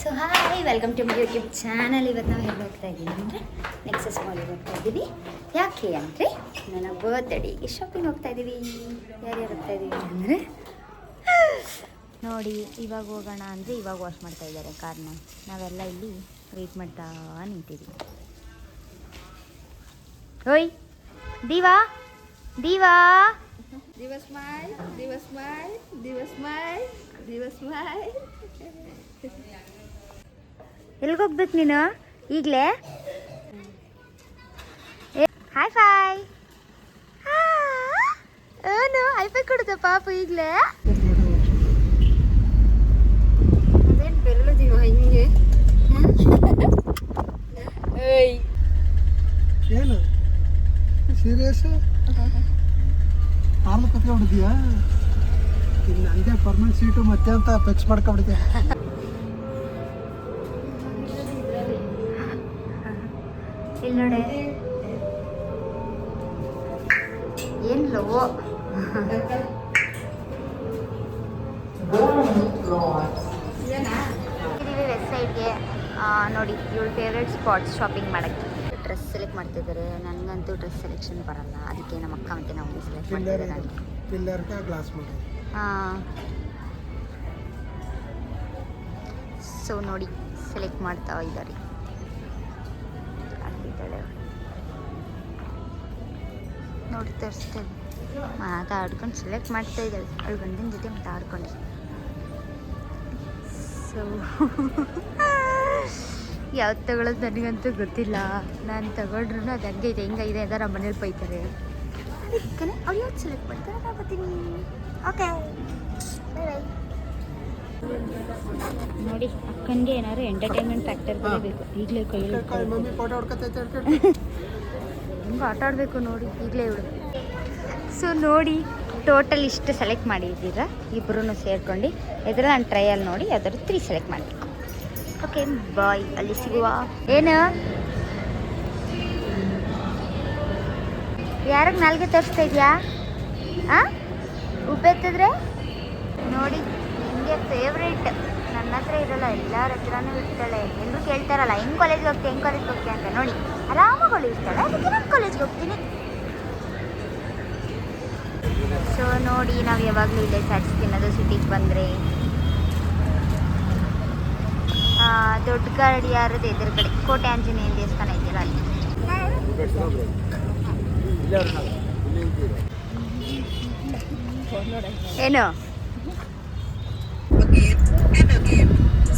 So hi welcome to my YouTube channel. ಇವತ್ತು ನಾವು ಹೇಗೆ ಹೋಗ್ತಾ ಇದ್ದೀವಿ ಅಂದರೆ ನೆಕ್ಸಸ್ ಮಾಲಿಗೆ ಹೋಗ್ತಾ ಇದ್ದೀವಿ. ಯಾಕೆ ಅಂದರೆ ನನ್ನ ಬರ್ತ್ಡೇಗೆ ಶಾಪಿಂಗ್ ಹೋಗ್ತಾ ಇದ್ದೀವಿ. ಯಾರ್ಯಾರು ಹೋಗ್ತಾ ಇದ್ದೀವಿ ಅಂದರೆ ನೋಡಿ, ಇವಾಗ ಹೋಗೋಣ ಅಂದರೆ ಇವಾಗ ವಾಶ್ ಮಾಡ್ತಾ ಇದ್ದಾರೆ ಕಾರ್ನ. ನಾವೆಲ್ಲ ಇಲ್ಲಿ ವೆಯ್ಟ್ ಮಾಡ್ತಾ ನಿಂತಿದ್ದೀವಿ. ಓಯ್ Diva Diva Divas smile, Divas smile, Divas smile, Divas smile. ಎಲ್ಗೋಗ್ಬೇಕು ನೀನು ಈಗಲೇ? ಹಾಯ್ ಫೈ ಏನು ಹೈಫೈ ಕೊಡುತ್ತೆ ಪಾಪು ಈಗಲೇ? ಅದೇನು ಬೆರಳದಿವ ಹಿಂಗೆ? ಏಯ್ ಏನು ಸೀರಿಯಸ್ ಹಾಲು ಕತ್ಕೊಂಡ್ಬಿಟ್ಟಿದ್ಯಾ? ಇನ್ನು ಹಂಗೆ ಪರ್ಮನೆಂಟ್ ಸೀಟು ಮತ್ತೆ ಅಂತ ಫಿಕ್ಸ್ ಮಾಡ್ಕೊಂಡ್ಬಿಟ್ಟಿದ್ಯಾ? ಇಲ್ಲಿ ನೋಡಿ ಏನು ಲೋ ಇದೀವಿ ವೆಬ್ಸೈಟ್ಗೆ. ನೋಡಿ ಇವಳ ಫೇವ್ರೆಟ್ ಸ್ಪಾಟ್ಸ್ ಶಾಪಿಂಗ್ ಮಾಡೋಕ್ಕೆ ಡ್ರೆಸ್ ಸೆಲೆಕ್ಟ್ ಮಾಡ್ತಿದ್ದಾರೆ. ನನಗಂತೂ ಡ್ರೆಸ್ ಸೆಲೆಕ್ಷನ್ ಬರಲ್ಲ, ಅದಕ್ಕೆ ನಮ್ಮ ಅಕ್ಕ ಮತ್ತೆ ನಾವು ಸೆಲೆಕ್ಟ್ ಮಾಡ್ತಿದ್ದಾರೆ. ನನಗೆ ಪಿಲ್ಲರ್ಗೆ ಗ್ಲಾಸ್ ಮಾಡಿ. ಸೊ ನೋಡಿ ಸೆಲೆಕ್ಟ್ ಮಾಡ್ತಾ ಇದ್ದಾರೆ. ಅಲ್ಲಿದ್ದಾಳೆ ನೋಡಿ ತರಿಸ್ತೇವೆ. ಮಾತಾಡ್ಕೊಂಡು ಸೆಲೆಕ್ಟ್ ಮಾಡ್ತಾ ಇದ್ದಾಳೆ ಅವಳು ಗಂಡನ ಜೊತೆ ಮಾತಾಡ್ಕೊಂಡು. ಸೊ ಯಾವ್ದು ತಗೊಳ್ಳೋದು ನನಗಂತೂ ಗೊತ್ತಿಲ್ಲ. ನಾನು ತಗೊಂಡ್ರು ಅದು ಹಂಗೆ ಇದೆ ಹಿಂಗಿದೆ ಅಂತ ನಮ್ಮ ಮನೇಲಿ ಬೈತಾರೆ. ಅದಕ್ಕೆ ಅವ್ರು ಯಾವ್ದು ಸೆಲೆಕ್ಟ್ ಮಾಡ್ತಾರೆ ನಾನು ಬರ್ತೀನಿ. Okay bye bye. ನೋಡಿ ಅಕ್ಕನಿಗೆ ಏನಾದ್ರು ಎಂಟರ್ಟೈನ್ಮೆಂಟ್ ಫ್ಯಾಕ್ಟರ್ ಬೇಕು. ಈಗಲೇ ಕೈಯಲ್ಲಿ ಮಮ್ಮಿ ಫೋಟೋ ಹೊಡ್ಕೊತೈತೆ. ಹೆಂಗೆ ಆಟ ಆಡಬೇಕು ನೋಡಿ ಈಗಲೇ ಇವಳು. ಸೊ ನೋಡಿ ಟೋಟಲ್ ಇಷ್ಟು ಸೆಲೆಕ್ಟ್ ಮಾಡಿದ್ದೀರಾ ಇಬ್ಬರೂ ಸೇರ್ಕೊಂಡು. ಇದರಲ್ಲಿ ನಾನು ಟ್ರಯಲ್ ನೋಡಿ ಯಾವ್ದಾದ್ರು 3 ಸೆಲೆಕ್ಟ್ ಮಾಡಬೇಕು. ಓಕೆ ಬಾಯ್, ಅಲ್ಲಿ ಸಿಗುವ. ಏನು ಯಾರಿಗೆ ನಾಲ್ಗೆ ತೋರಿಸ್ತಾ ಇದೆಯಾ? ಉಪ್ಪೆತ್ತಿದ್ರೆ ನೋಡಿ ನಿಮಗೆ ಫೇವ್ರೇಟ್. ನನ್ನ ಹತ್ರ ಇರಲ್ಲ, ಎಲ್ಲರ ಹತ್ರನೂ ಇರ್ತಾಳೆ. ಎಲ್ಲರೂ ಕೇಳ್ತಾರಲ್ಲ ಹೆಂಗೆ ಕಾಲೇಜ್ಗೆ ಹೋಗ್ತೀಯ ಹೆಂಗೆ ಕಾಲೇಜ್ಗೆ ಹೋಗ್ತೀಯ ಅಂತ. ನೋಡಿ ಆರಾಮಾಗಿ ಇರ್ತಾಳೆ, ಅದಕ್ಕೆ ನಾನು ಕಾಲೇಜ್ಗೆ ಹೋಗ್ತೀನಿ. ಸೊ ನೋಡಿ ನಾವು ಯಾವಾಗಲೂ ಇಲ್ಲೇ ಚಾಟ್ಸ್ ತಿನ್ನೋದು ಸಿಟಿಗೆ ಬಂದರೆ. ದೊಡ್ಡ ಗಡಿಯಾರದ ಎದುರುಗಡೆ ಕೋಟೆ ಆಂಜನೇಯ ದೇವಸ್ಥಾನ ಇದೆಯಲ್ಲ ಅಲ್ಲಿ. ಏನು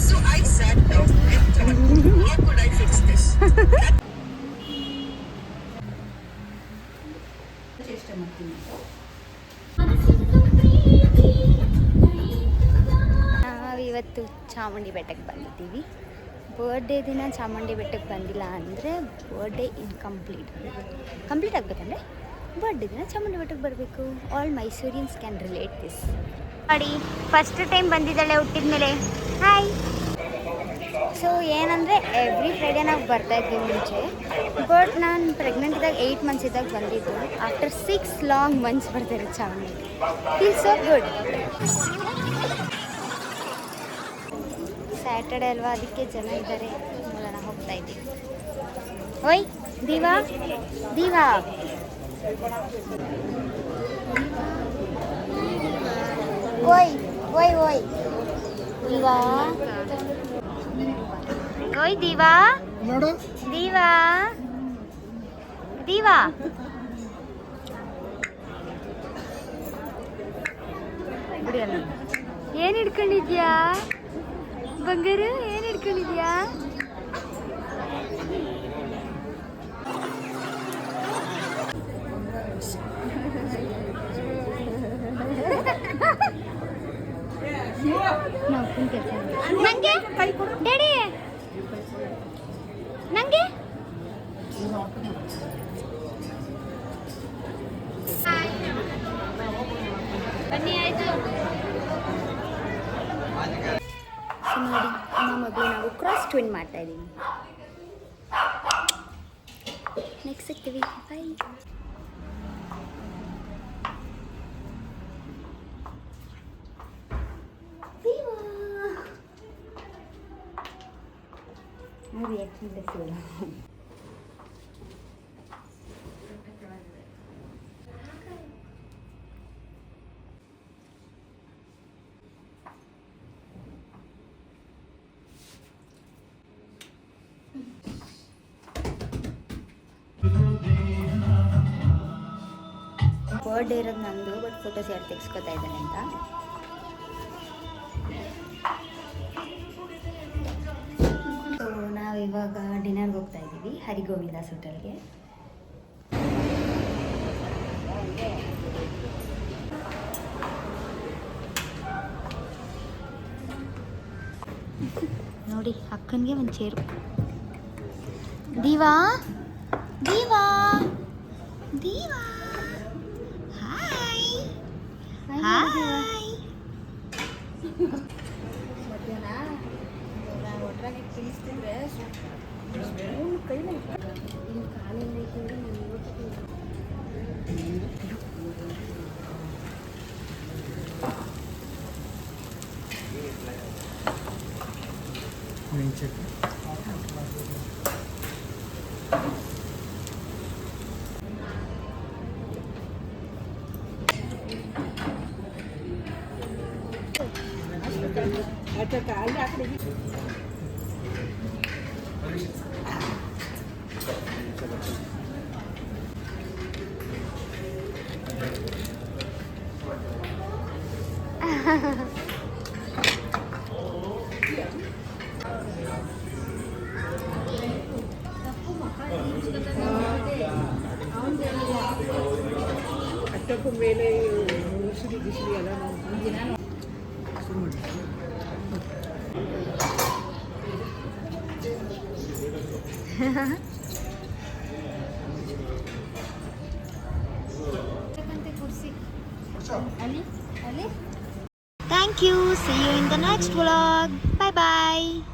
So I sat down and thought, how could I fix this? ನಾವಿವತ್ತು ಚಾಮುಂಡಿ ಬೆಟ್ಟಕ್ಕೆ ಬಂದಿದ್ದೀವಿ. ಬರ್ಡೇ ದಿನ ಚಾಮುಂಡಿ ಬೆಟ್ಟಕ್ಕೆ ಬಂದಿಲ್ಲ ಅಂದರೆ ಬರ್ಡೇ ಇನ್ಕಂಪ್ಲೀಟ್. ಕಂಪ್ಲೀಟ್ ಆಗಬೇಕಂದ್ರೆ ಬರ್ಡೇ ದಿನ ಚಾಮುಂಡಿ ಬೆಟ್ಟಕ್ಕೆ ಬರಬೇಕು. All Mysoreans can relate this. ನೋಡಿ ಫಸ್ಟ್ ಟೈಮ್ ಬಂದಿದ್ದಾಳೆ ಹುಟ್ಟಿದ ಮೇಲೆ. ಹಾಯ್. ಸೊ ಏನಂದರೆ ಎವ್ರಿ ಫ್ರೈಡೇ ನಾವು ಬರ್ತಾಯಿದ್ವಿ ಮುಂಚೆ. ಬಟ್ ನಾನು ಪ್ರೆಗ್ನೆಂಟ್ ಇದ್ದಾಗ 8 ಮಂತ್ಸ್ ಇದ್ದಾಗ ಬಂದಿದ್ದು. ಆಫ್ಟರ್ 6 ಲಾಂಗ್ ಮಂತ್ಸ್ ಬರ್ತಾರೆ Chamundi. Feel so good. Saturday ಅಲ್ವಾ, ಅದಕ್ಕೆ ಜನ ಇದ್ದಾರೆ. ನೋಡೋಣ, ಹೋಗ್ತಾ ಇದ್ದೀವಿ. ಓಯ್ ದೀವಾ ದೀವಾ ಓಯ್ ಓಯ್ ಓಯ್ ದೀವಾ ಓಯ್ ದೀವಾ ನೋಡು ದೀವಾ ದೀವಾ ಏನು ಹಿಡ್ಕೊಂಡಿದ್ಯಾ ಬಂಗಾರು? ಏನು ಹಿಡ್ಕೊಂಡಿದ್ಯಾ? ನಂಗೆ ಡ್ಯಾಡಿ ನಂಗೆ ಬನ್ನಿ ಆಯ್ತು. ನೋಡಿ ನಮ್ಮ ಮಗಳು ನಾವು ಕ್ರಾಸ್ ಟ್ವಿನ್ ಮಾಡ್ತಾ ಇದ್ದೀವಿ. ನೆಕ್ಸ್ಟ್ ಸಿಗ್ತೀವಿ. ಬೈ. ರಿಯಾಕ್ಷನ್ ಸಿಗೋಣ. ಬರ್ಡೇ ಇರೋದು ನಂದು, ಬಟ್ ಫೋಟೋಸ್ ಯಾರು ತೆಗೆಸ್ಕೊತಾ ಇದ್ದಾರೆ ಅಂತ. ಸೊ ನಾವಿವಾಗ ಡಿನ್ನರ್ಗೆ ಹೋಗ್ತಾ ಇದ್ದೀವಿ ಹರಿಗೋವಿಂದಾಸ್ ಹೋಟೆಲ್ಗೆ. ನೋಡಿ ಅಕ್ಕನಿಗೆ ಒಂದು ಚೇರು. ದೀವಾ ದೀವಾ ದೀವಾ ಹಾಯ್ ಹಾಯ್. ಒಟ್ರಾಗಿ ತಿನ್ನಿಸ್ತಿದ್ರೆ ಅಷ್ಟಕ್ಕೂ ಮೇಲೆ ಮುಸುರಿ ಬಿಸಿಲಿ ಎಲ್ಲ Thank you. See you in the next vlog. Bye bye.